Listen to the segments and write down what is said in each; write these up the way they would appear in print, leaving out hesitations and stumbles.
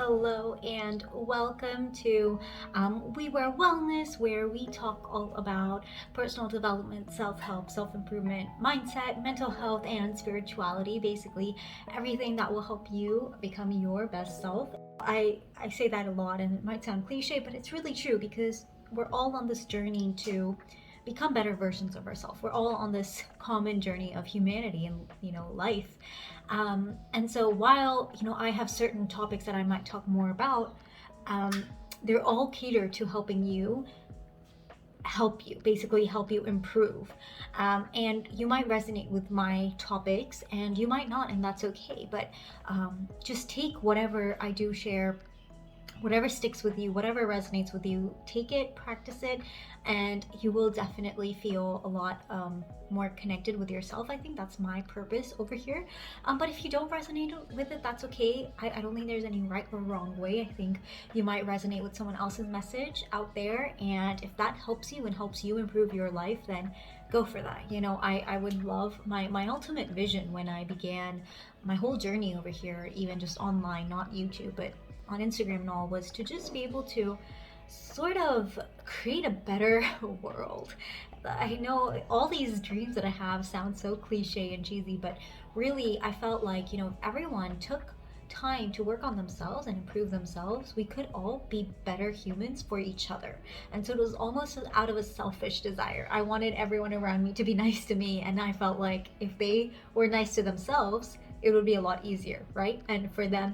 Hello and welcome to We Wear Wellness, where we talk all about personal development, self-help, self-improvement, mindset, mental health, and spirituality. Basically, everything that will help you become your best self. I say that a lot, and it might sound cliche, but it's really true because we're all on this journey to become better versions of ourselves. We're all on this common journey of humanity and life. And so while I have certain topics that I might talk more about, um, they're all catered to basically help you improve. And you might resonate with my topics, and you might not, and that's okay. But just take whatever I do share, whatever sticks with you, whatever resonates with you, take it, practice it, and you will definitely feel a lot more connected with yourself. I think that's my purpose over here. But if you don't resonate with it, that's okay. I don't think there's any right or wrong way. I think you might resonate with someone else's message out there, and if that helps you and helps you improve your life, then go for that. I would love my ultimate vision when I began my whole journey over here, even just online, not YouTube, but on Instagram and all, was to just be able to sort of create a better world. I know all these dreams that I have sound so cliche and cheesy, but really I felt like, if everyone took time to work on themselves and improve themselves, we could all be better humans for each other. And so it was almost out of a selfish desire. I wanted everyone around me to be nice to me, and I felt like if they were nice to themselves, it would be a lot easier, right? And for them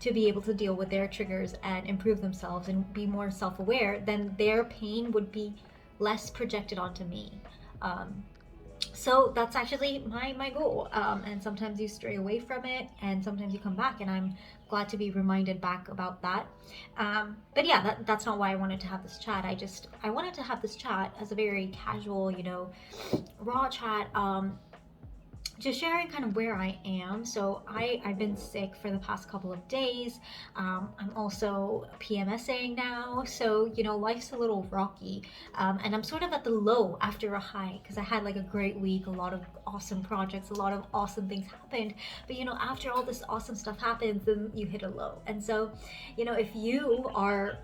to be able to deal with their triggers and improve themselves and be more self-aware, then their pain would be less projected onto me. So that's actually my goal. And sometimes you stray away from it, and sometimes you come back, and I'm glad to be reminded back about that. But yeah, that's not why I wanted to have this chat. I wanted to have this chat as a very casual, raw chat. Just sharing kind of where I am. So I've been sick for the past couple of days. I'm also pmsing now, so life's a little rocky, and I'm sort of at the low after a high, because I had like a great week, a lot of awesome projects, a lot of awesome things happened. But after all this awesome stuff happens, then you hit a low. And so if you are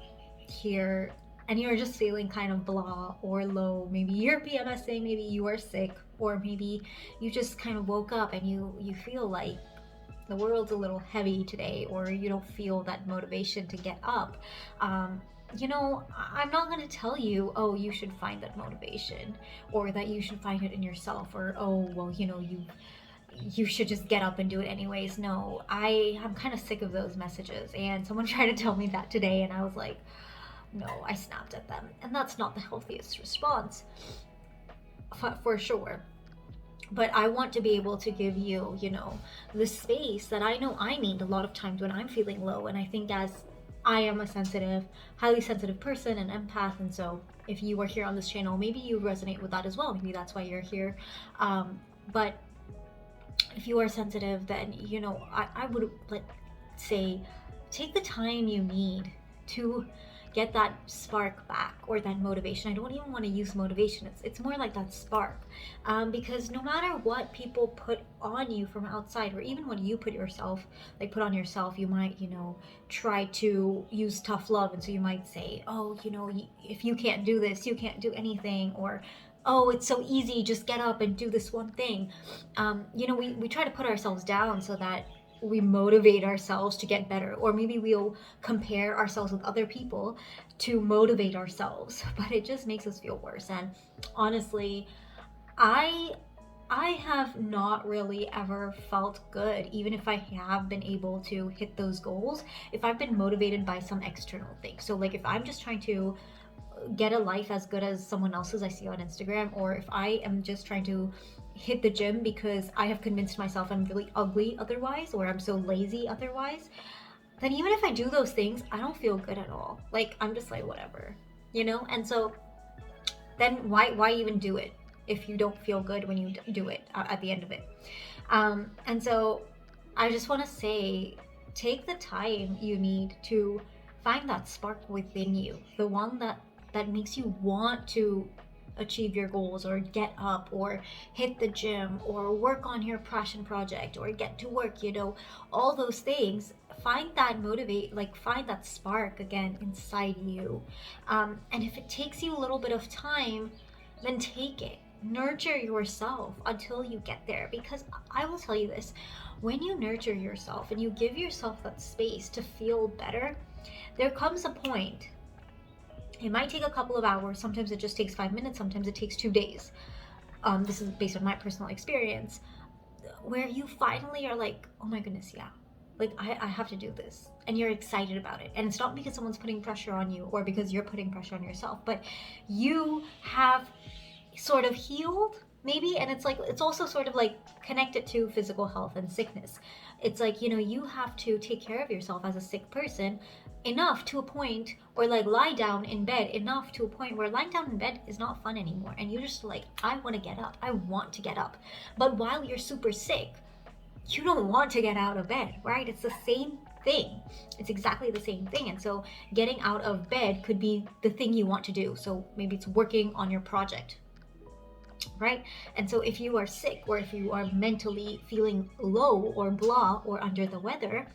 here and you're just feeling kind of blah or low, maybe you're PMSing, maybe you are sick, or maybe you just kind of woke up and you feel like the world's a little heavy today, or you don't feel that motivation to get up. I'm not going to tell you, oh, you should find that motivation, or that you should find it in yourself, or oh, well, you should just get up and do it anyways. No, I'm kind of sick of those messages, and someone tried to tell me that today, and I was like, no, I snapped at them. And that's not the healthiest response, for sure. But I want to be able to give you, the space that I know I need a lot of times when I'm feeling low. And I think, as I am a highly sensitive person, an empath, and so if you are here on this channel, maybe you resonate with that as well. Maybe that's why you're here. But if you are sensitive, then, I would say take the time you need to get that spark back, or that motivation. I don't even want to use motivation. It's more like that spark, because no matter what people put on you from outside, or even what you put on yourself, you might try to use tough love, and so you might say, oh, if you can't do this, you can't do anything, or oh, it's so easy, just get up and do this one thing. We try to put ourselves down so that we motivate ourselves to get better, or maybe we'll compare ourselves with other people to motivate ourselves, but it just makes us feel worse. And honestly, I have not really ever felt good, even if I have been able to hit those goals, if I've been motivated by some external thing. So like if I'm just trying to get a life as good as someone else's I see on Instagram, or if I am just trying to hit the gym because I have convinced myself I'm really ugly otherwise, or I'm so lazy otherwise, then even if I do those things, I don't feel good at all. Like, I'm just like, whatever, And so then why even do it if you don't feel good when you do it at the end of it? And so I just want to say, take the time you need to find that spark within you, the one that makes you want to achieve your goals, or get up, or hit the gym, or work on your passion project, or get to work, all those things. find that spark again inside you. And if it takes you a little bit of time, then take it. Nurture yourself until you get there. Because I will tell you this, when you nurture yourself and you give yourself that space to feel better, there comes a point, it might take a couple of hours, sometimes it just takes 5 minutes, sometimes it takes 2 days. This is based on my personal experience, where you finally are like, oh my goodness, yeah, like I have to do this, and you're excited about it. And it's not because someone's putting pressure on you or because you're putting pressure on yourself, but you have sort of healed maybe. And it's like, it's also sort of like connected to physical health and sickness. It's like, you have to take care of yourself as a sick person enough to a point, or like lie down in bed enough to a point where lying down in bed is not fun anymore, and you're just like, I want to get up, I want to get up. But while you're super sick, you don't want to get out of bed, right? It's the same thing. It's exactly the same thing. And so getting out of bed could be the thing you want to do. So maybe it's working on your project, right? And so if you are sick, or if you are mentally feeling low or blah or under the weather,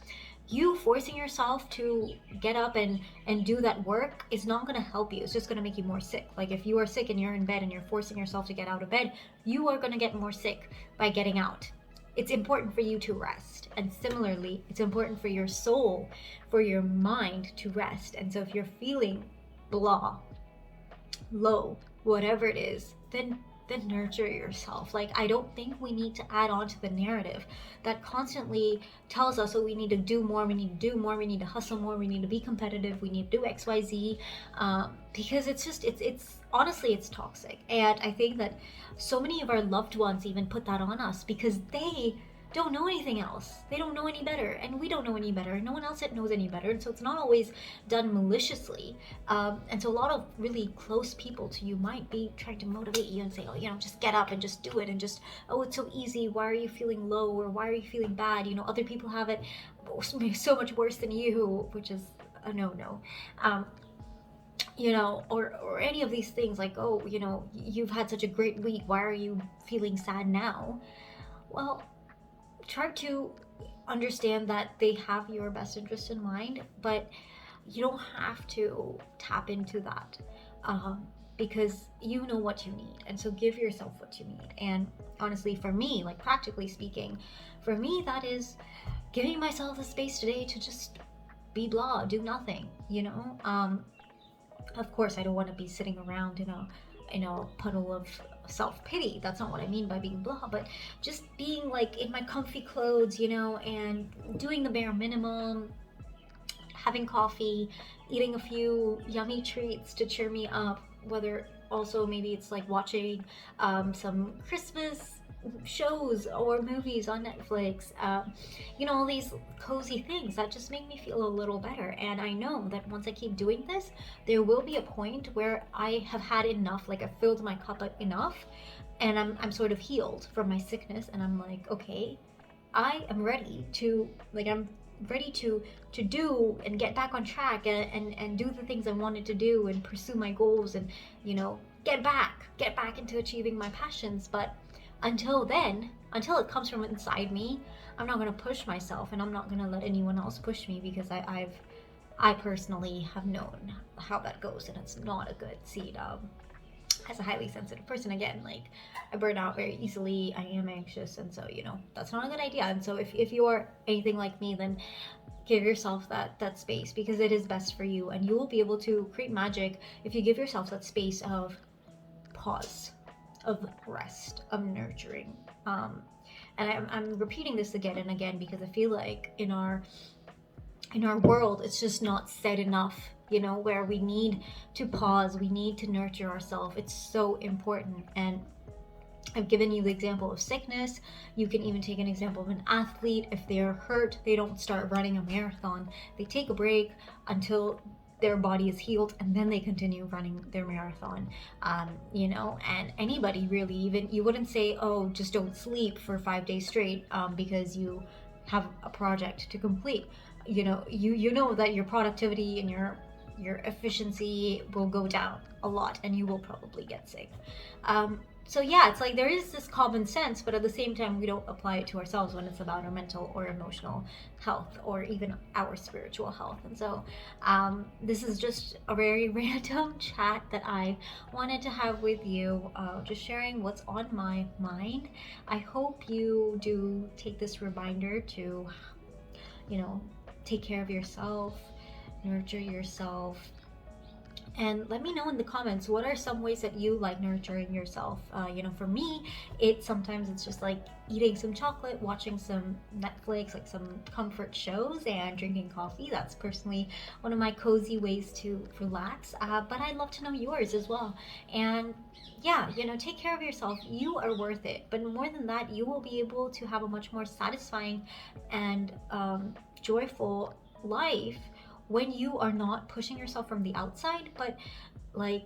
you forcing yourself to get up and do that work is not going to help you. It's just going to make you more sick. Like if you are sick and you're in bed and you're forcing yourself to get out of bed, you are going to get more sick by getting out. It's important for you to rest. And similarly, it's important for your soul, for your mind to rest. And so if you're feeling blah, low, whatever it is, then nurture yourself. Like, I don't think we need to add on to the narrative that constantly tells us, oh, we need to do more, we need to do more, we need to hustle more, we need to be competitive, we need to do XYZ, because it's honestly, it's toxic. And I think that so many of our loved ones even put that on us because they don't know anything else. They don't know any better, and we don't know any better, and no one else knows any better. And so it's not always done maliciously. And so a lot of really close people to you might be trying to motivate you and say, oh, just get up and just do it, and just, oh, it's so easy. Why are you feeling low, or why are you feeling bad? Other people have it so much worse than you, which is a no-no. Or any of these things, like, oh, you've had such a great week. Why are you feeling sad now? Well, try to understand that they have your best interest in mind, but you don't have to tap into that, because you know what you need. And so give yourself what you need. And honestly, for me, like practically speaking, for me, that is giving myself the space today to just be blah, do nothing. Of course, I don't want to be sitting around in a puddle of self-pity. That's not what I mean by being blah, but just being like in my comfy clothes, and doing the bare minimum, having coffee, eating a few yummy treats to cheer me up, whether also maybe it's like watching some Christmas shows or movies on Netflix, all these cozy things that just make me feel a little better. And I know that once I keep doing this, there will be a point where I have had enough, like I've filled my cup up enough, and I'm sort of healed from my sickness, and I'm like, okay, I am ready to, I'm ready to do and get back on track and do the things I wanted to do and pursue my goals and, get back into achieving my passions. But until then, until it comes from inside me, I'm not going to push myself, and I'm not going to let anyone else push me, because I personally have known how that goes, and it's not a good seed. As a highly sensitive person, again, like I burn out very easily, I am anxious, and so that's not a good idea. And so if you are anything like me, then give yourself that space, because it is best for you, and you will be able to create magic if you give yourself that space of pause, of rest, of nurturing. And I'm repeating this again and again because I feel like in our world, it's just not said enough, where we need to pause, we need to nurture ourselves. It's so important. And I've given you the example of sickness. You can even take an example of an athlete. If they're hurt, they don't start running a marathon. They take a break until their body is healed, and then they continue running their marathon. And anybody really, even you wouldn't say, oh, just don't sleep for 5 days straight because you have a project to complete. You know that your productivity and your efficiency will go down a lot, and you will probably get sick. So yeah, it's like there is this common sense, but at the same time, we don't apply it to ourselves when it's about our mental or emotional health or even our spiritual health. And so this is just a very random chat that I wanted to have with you, just sharing what's on my mind. I hope you do take this reminder to, you know, take care of yourself, nurture yourself, and let me know in the comments, what are some ways that you like nurturing yourself. For me, it's just like eating some chocolate, watching some Netflix, like some comfort shows, and drinking coffee. That's personally one of my cozy ways to relax, but I'd love to know yours as well. And yeah, take care of yourself. You are worth it, but more than that, you will be able to have a much more satisfying and joyful life when you are not pushing yourself from the outside, but like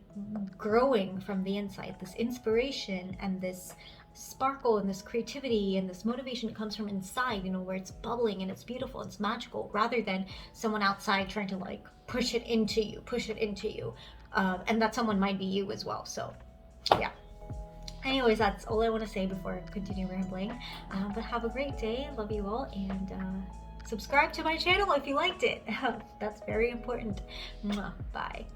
growing from the inside. This inspiration and this sparkle and this creativity and this motivation comes from inside, where it's bubbling and it's beautiful, it's magical, rather than someone outside trying to like push it into you. And that someone might be you as well. So yeah. Anyways, that's all I want to say before I continue rambling. But have a great day. Love you all, and subscribe to my channel if you liked it. That's very important. Mwah. Bye.